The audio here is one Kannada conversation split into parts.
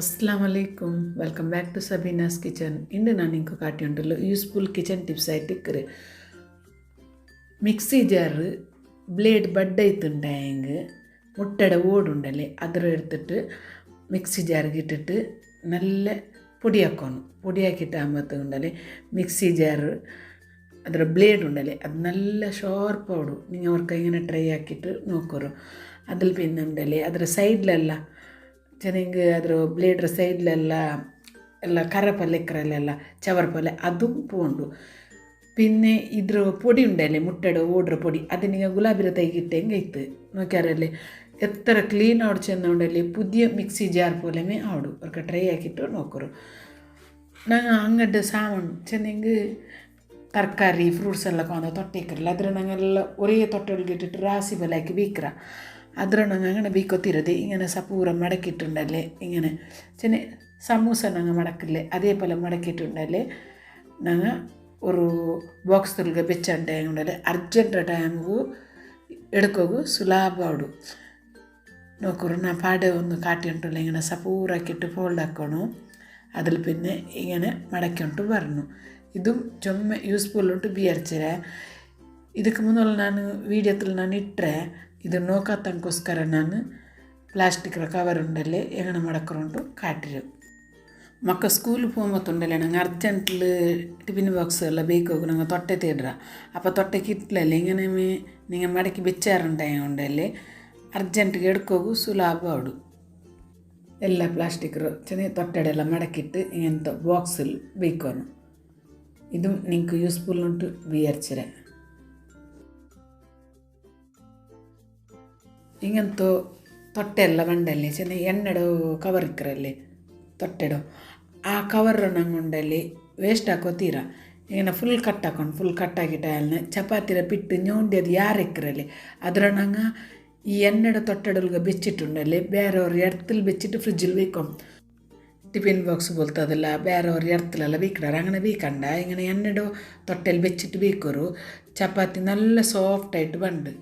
അസ്സാം വലൈക്കും വെൽക്കം ബാക്ക് ടു സബീനാസ് കിച്ചൺ. ഇന്ന് ഞാൻ നിങ്ങൾക്ക് കാട്ടിയുണ്ടല്ലോ യൂസ്ഫുൾ കിച്ചൺ ടിപ്സ് ആയിട്ട് ഇക്കറ് മിക്സി ജാറ് ബ്ലേഡ് ബഡ്ഡായിട്ടുണ്ടായെങ്കിൽ മുട്ടയുടെ ഓടുണ്ടല്ലേ അതിൽ എടുത്തിട്ട് മിക്സി ജാറിಗೆ ഇട്ടിട്ട് നല്ല പൊടിയാക്കണം. പൊടിയാക്കിയിട്ട് ആകുമ്പോഴത്തേക്കുണ്ടല്ലേ മിക്സി ജാറ് ಅದರ ಬ್ಲೇಡ್ ಉಂಡಲೆ ಅದು നല്ല ಶಾರ್ಪ್ ಆಡು ನೀವು ಅವ್ರ ಕೈಗೆ ಟ್ರೈ ಹಾಕಿಟ್ಟು ನೋಕೋರು. അതിൽ പിന്നെ ഉണ്ടല്ലേ ಅದರ ಸೈಡ್ಲೆಲ್ಲ ಚೆನ್ನಾಗಿ ಅದರ ಬ್ಲೇಡ್ರ ಸೈಡ್ಲೆಲ್ಲ ಎಲ್ಲ ಕರಪಲ್ಲೆ ಇಕ್ಕರಲ್ಲೆಲ್ಲ ಚವರ್ಪಲ್ಲೆ അതും പോണ്ടു. പിന്നെ ഇದ್ರ പൊടി ഉണ്ടല്ലേ മുട്ടയുടെ ഓടുற പൊടി അത് നിങ്ങൾ ഗുലാബിര തൈകിട്ടെങ്കിൽ ഇത്ത് നോക്കിയാറല്ലേ എത്ര ക്ലീൻ ആവട് ചെന്നുണ്ടല്ലേ പുതിയ മിക്സി ജാർ പോലെമേ ആവಡು. അവർക്ക് ട്രൈ ആക്കിയിട്ട് നോക്കರು. ನಂಗೆ ಅಂಗಡಿ ಸಾಮಾನು ಚೆನ್ನಾಗಿ ತರಕಾರಿ ಫ್ರೂಟ್ಸ್ ಎಲ್ಲ ಕೊಂದು ತೊಟ್ಟೆ ಇಕ್ಕರಲ್ಲ ಅದ್ರ ನಂಗೆಲ್ಲ ಒರೇ ತೊಟ್ಟೆ ಒಳಗೆ ಇಟ್ಟಿಟ್ಟು ರಾಸಿ ಬಲೆ ಹಾಕಿ ಬೀಕ್ರ ಅದ್ರ ನಂಗೆ അങ്ങനെ ബീക്കൊത്തിരത് ഇങ്ങനെ സപ്പൂറ മടക്കിയിട്ടുണ്ടല്ലേ ഇങ്ങനെ ചെന്ന സമൂസ ഞങ്ങൾ മടക്കില്ലേ അതേപോലെ മടക്കിയിട്ടുണ്ടല്ലേ ഞങ്ങൾ ഒരു ಬಾಕ್ಸ್ തുൽಗೆ ಬೆಚ್ಚಂಡೆ ಉಂಡಲೆ ಅರ್ಜೆಂಟ್ ಟೈಮ್ಗೂ ಎಡ್ಕೋಗು ಸುಲಭ നോക്കൂ. ഞാൻ പാടെ ഒന്ന് കാട്ടിയിട്ടുള്ള ഇങ്ങനെ സപ്പൂറാക്കിയിട്ട് ഫോൾഡ് ആക്കണു. അതിൽ പിന്നെ ഇങ്ങനെ മടക്കിയിട്ട് വരണം. ഇതും ചുമ യൂസ്ഫുൾ ಉಂಟು ಬಿಯರ್ಚರ. ಇದಕ್ಕೆ ಮುಂದೆ ನಾನು ವೀಡಿಯೋದಲ್ಲಿ ನಾನು ಇಟ್ಟರೆ ಇದು ನೋಕಾತಂಕೋಸ್ಕರ ನಾನು ಪ್ಲಾಸ್ಟಿಕ್ರ ಕವರ್ ಉಂಡಲ್ಲೇ ಹೆಂಗನ ಮಡಕರುಂಟು ಕಾಟಿರು. ಮಕ್ಕ ಸ್ಕೂಲ್ പോകുമ്പോത്തുണ്ടല്ലേ ನಂಗೆ ಅರ್ಜೆಂಟ್ಲು ಟಿಫಿನ್ ಬಾಕ್ಸ್ ಎಲ್ಲ ಬೇಕು ನಂಗೆ ತೊಟ್ಟೆ ತೇಡ್ರ ಅಪ್ಪ ತೊಟ್ಟೆಗೆ ಇಟ್ಲല്ലേ ഇങ്ങനെ നിങ്ങൾ മടക്കി വെച്ചാറുണ്ടായ ഉണ്ടല്ലേ ಅರ್ಜೆಂಟ್ಗೆ ಎಡ್ಕೋಗು ಸುಲಭ ಆಡು. ಎಲ್ಲ ಪ್ಲಾಸ್ಟಿಕ್ರು ಚೆನ್ನಾಗಿ ತೊಟ್ಟೆಡೆಲ್ಲ ಮಡಕಿಟ್ಟು ಇಂಥ ಬಾಕ್ಸಲ್ಲಿ ಬೇಕೋನು. ഇതും നിങ്ങൾക്ക് യൂസ്ഫുൾ ഉണ്ടു വിചാരിച്ചേ. ഇങ്ങനത്തെ ತೊಟ್ಟೆಲ್ಲ ಬಂಡಲ್ಲಿ ಚೆನ್ನಾಗಿ ಎಣ್ಣೆಡೋ ಕವರ್ ಇಕ್ಕರಲ್ಲಿ ತೊಟ್ಟೆಡೋ ಆ ಕವರ್ ನಂಗೊಂಡಲ್ಲಿ ವೇಸ್ಟ್ ಹಾಕೋತೀರ ಇങ്ങനെ ಫುಲ್ ಕಟ್ ಹಾಕೊಂಡು ಫುಲ್ ಕಟ್ ಆಗಿಟ್ಟ ಅಲ್ಲ ಚಪಾತಿರ ಪಿಟ್ಟು ñೋಂಡಿ ಅದು ಯಾರು ಇಕ್ಕರಲ್ಲಿ ಅದರ ನಂಗೆ ഈ എണ്ണയുടെ തൊട്ടടുക വെച്ചിട്ടുണ്ടല്ലേ ಬೇರೆಯವ್ರು ಎಡ್ತಲ್ಲಿ വെച്ചിട്ട് ഫ്രിഡ്ജിൽ വെക്കും. ಟಿಫಿನ್ ಬಾಕ್ಸ್ ಬೋಲ್ತದಲ್ಲ ಬೇರೆಯವ್ರು ಎಡ್ತಲೆಲ್ಲ ಬೀಕ್ಡಾರ അങ്ങനെ ಬೀಕಂಡ ഇങ്ങനെ എണ്ണയുടെ തൊട്ടയിൽ വെച്ചിട്ട് ಬೀಕೋರು ಚಪಾತಿ നല്ല സോഫ്റ്റായിട്ട് ಬಂಡು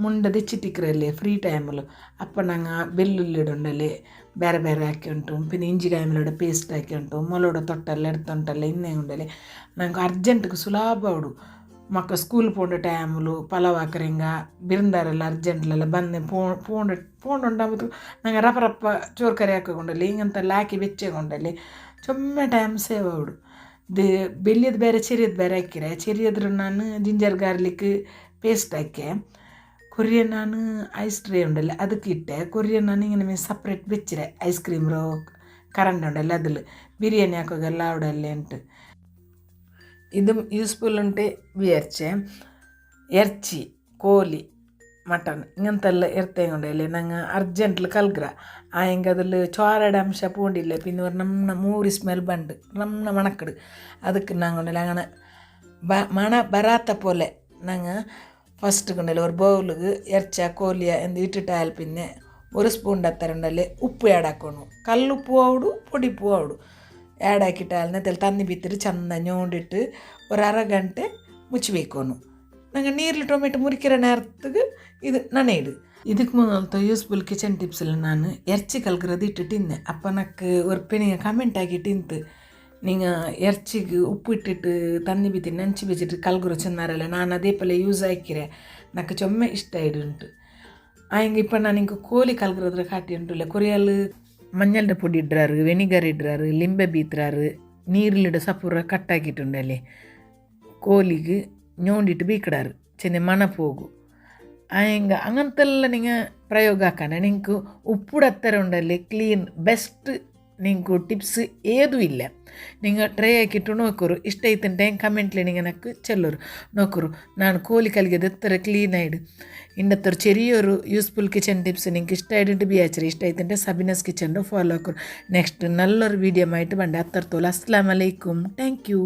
ಮುಂಡೆ ತೆಚ್ಚಿಟ್ಟಿಕ್ಕರಲ್ಲಿ ಫ್ರೀ ಟೈಮಲ್ಲಿ ಅಪ್ಪ ನಂಗೆ ಬೆಳ್ಳುಳ್ಳಿ ಇಡುಂಡಲ್ಲಿ ಬೇರೆ ಬೇರೆ ಹಾಕಿ ಉಂಟು പിന്നെ ഇഞ്ചിಕಾಯಿಮೆಲೋட ಪೇಸ್ಟ್ ಹಾಕಿ ಉಂಟು ಮೊಲೋಡ ತೊಟ್ಟೆಲ್ಲ ಎಡ್ತುಂಟಲ್ಲ ಇನ್ನೇ ಉಂಡಲ್ಲಿ ನಂಗೆ ಅರ್ಜೆಂಟ್ಗೆ ಸುಲಭ ಆವಡು. ಮಕ್ಕ ಸ್ಕೂಲ್ ಪೋಂಡ ಟೈಮಲು ಪಲಾವ್ ಹಾಕರಿಂಗ ಬಿರುಂದಾರೆಲ್ಲ ಅರ್ಜೆಂಟ್ಲೆಲ್ಲ ಬಂದೆ ಪೋಂಡು ಉಂಟಾಗ್ಬಿಟ್ಟು ನಂಗೆ ರಪ್ಪ ರಪ್ಪ ಚೋರು ಕರಿ ಹಾಕೊಂಡಲ್ಲಿ ಹಿಂಗಂತೆಲ್ಲ ಹಾಕಿ ಬೆಚ್ಚಗೊಂಡಲ್ಲಿ ಚೊಮ್ಮೆ ಟೈಮ್ ಸೇವ್ ಆವಡು. ಬೆಳ್ಳಿಯದು ಬೇರೆ ಚೆರಿಯದು ಬೇರೆ ಹಾಕಿರೆ ಚೆರಿಯದ್ರ ನಾನು ಜಿಂಜರ್ ಗಾರ್ಲಿಕ್ ಪೇಸ್ಟ್ ಹಾಕಿ ಕೊರಿಯನ್ ನಾನು ಐಸ್ ಟ್ರೇ ಉಂಡಲ್ಲ ಅದಕ್ಕೆ ಇಟ್ಟೆ ಕೊರಿಯನ್ ನಾನು ಹಿಂಗೆ ಸಪ್ರೇಟ್ ಬೆಚ್ಚಿರೆ ಐಸ್ ಕ್ರೀಮ್ ರೋ ಕರಂಡ ಉಂಡಲ್ಲ അതിൽ ബിരിയാണി ಹಾಕೋಗೆಲ್ಲ അവിടെ ಉಂಟು. ഇതും യൂസ്ഫുൾ ഉണ്ട് വിചാരിച്ചേ. ഇറച്ചി കോഴി മട്ടൺ ഇങ്ങനത്തെല്ലാം ഇറത്തേണ്ടല്ലേ ഞങ്ങൾ അർജൻറ്റിൽ കൽഗ്ര ആയെങ്കിൽ അതിൽ ചോരയുടെ അംശ പോണ്ടില്ല പിന്നെ ഒരു ನಮ್ಮ ಮೂರಿ ಸ್ಮೆಲ್ ಬಂಡು ನಮ್ಮ ಮಣಕಡು ಅದಕ್ಕೆ ನಂಗೊಂಡಲ್ಲ അങ്ങനെ മണ ಬರಾತ പോലെ ഞങ്ങൾ ഫസ്റ്റ് കൊണ്ടല്ലേ ഒരു ബൗലിಗೆ ഇറച്ച കോലിയ എന്ത് ഇട്ടിട്ടായാൽ പിന്നെ ഒരു സ്പൂൺ അത്തരണ്ടല്ലേ ഉപ്പ് ആഡാക്കണം. കല്ലുപ്പു ആവಡು പൊടിപ്പൂ ആവಡು ಆ್ಯಡ್ ನೆತ್ತಲ್ಲಿ ತನ್ನಿ ಬಿತ್ತಿರು ಚೆಂದ ñೋಂಡಿಟ್ಟು ഒരു ಅರಗಂಟೆ ಮುಚ್ಚಬೇಕೋನು. ನಂಗೆ ನೀರಲ್ಲಿ ಟೊಮೆಟೊ ಮುರಿಕಿರ നേരத்துக்கு ഇത് നനയിട്. ಇದಕ್ಕೆ ಮೊದಲು ಯೂಸ್ಫುಲ್ ಕಿಚನ್ ಟಿಪ್ಸಲ್ಲಿ ನಾನು ಎರ್ಚಿ ಕಲ್ಗಿರೋದು ಇಟ್ಟು ತಿಂದೆ. ಅಪ್ಪ ನಕ್ಕೆ ஒரு பெரிய கமெண்ட் ஆகி ತಿಂತು நீங்கள் ಎರ್ಚಿಗೆ ಉಪ್ಪು ಇಟ್ಟಿಟ್ಟು ತನ್ನಿ ಬಿತ್ತಿ ನೆಂಚಿ ಬೆಚ್ಚಿಟ್ಟು ಕಲ್ಗುರು ಚೆನ್ನಾರಲ್ಲ ನಾನು ಅದೇ ಪಲ್ಲೆ ಯೂಸ್ ಹಾಕಿರೆ ನಕ್ಕೆ ಚೊಮ್ಮೆ ಇಷ್ಟ ಇಡುಂಟು. ಹಿಂಗೆ ಇಪ್ಪ ನಾನು ಹಿಂಗೆ ಕೋಳಿ ಕಲ್ಗಿರೋದ್ರ ಕಾಟಿ ಉಂಟುಲ್ಲ ಕೊರಿಯಲ್ മഞ്ഞളുടെ പൊടി ഇടാറ് വെനിഗർ ഇടാറ് ലിംബ ബീത്രാറ് നീരിലിട സപ്പൂറ കട്ടാക്കിയിട്ടുണ്ടല്ലേ കോലിക്ക് ñೋಂಡಿಟ್ಟು ಬೀಕಡಾರು ಚೆನ್ನ ಮಣ ಹೋಗು ಹಿಂಗೆ അങ്ങനത്തെಲ್ಲ നിങ്ങൾ ಪ್ರಯೋಗ ಹಾಕೋಣ. ನಿಂಗೆ ಉಪ್ಪುಡ ಹತ್ತಿರ ಉಂಡಲ್ಲಿ ಕ್ಲೀನ್ ಬೆಸ್ಟ್ ನಿಂಗೆ ಟಿಪ್ಸ್ ಏದೂ ಇಲ್ಲ. നിങ്ങൾ ಟ್ರೈ ಹಾಕಿಟ್ಟು ನೋಕೋರು ಇಷ್ಟ ಐತಂటే ಕಮೆಂಟ್ಲಿ നിങ്ങൾ ನನಗೆ ಚೆಲ್ಲೋರು ನೋಕೋರು ನಾನು ಕೋಳಿ ಕಲಿಗೆದು എത്ര ക്ലീൻ ആയിട് ഇന്നത്തെ ചെറിയൊരു യൂസ്ഫുൾ കിച്ചൺ ടിപ്സ് നിങ്ങൾക്ക് ഇഷ്ടമായിട്ട് ബിയാച്ചറി ഇഷ്ട ആയിട്ടെ സബീനാസ് കിച്ചണിൻ്റെ ഫോളോ ആക്കും. നെക്സ്റ്റ് നല്ലൊരു വീഡിയോ ആയിട്ട് വേണ്ട അത്രത്തോളം. അസ്സലാമു അലൈക്കും. Thank you.